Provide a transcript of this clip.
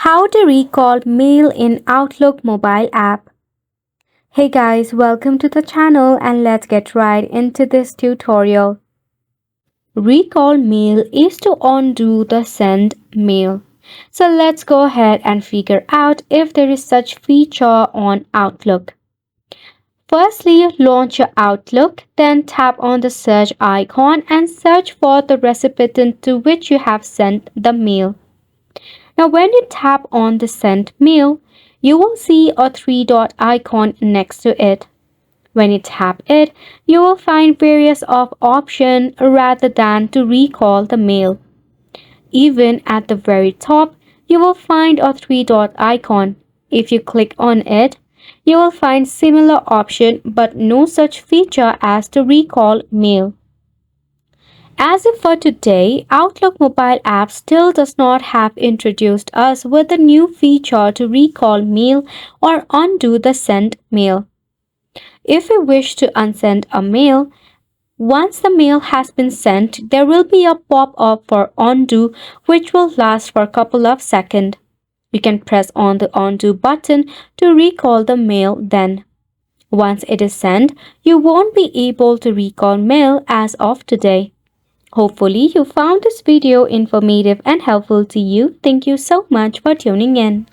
How to recall mail in Outlook mobile app. Hey guys, welcome to the channel and let's get right into this tutorial. Recall mail is to undo the sent mail. So let's go ahead and figure out if there is such feature on Outlook. Firstly, launch your Outlook, then tap on the search icon and search for the recipient to which you have sent the mail. Now when you tap on the sent mail, you will see a three-dot icon next to it. When you tap it, you will find various of options rather than to recall the mail. Even at the very top, you will find a three-dot icon. If you click on it, you will find similar option but no such feature as to recall mail. As if for today, Outlook mobile app still does not have introduced us with a new feature to recall mail or undo the sent mail. If we wish to unsend a mail, once the mail has been sent, there will be a pop-up for undo which will last for a couple of seconds. You can press on the undo button to recall the mail then. Once it is sent, you won't be able to recall mail as of today. Hopefully you found this video informative and helpful to you. Thank you so much for tuning in.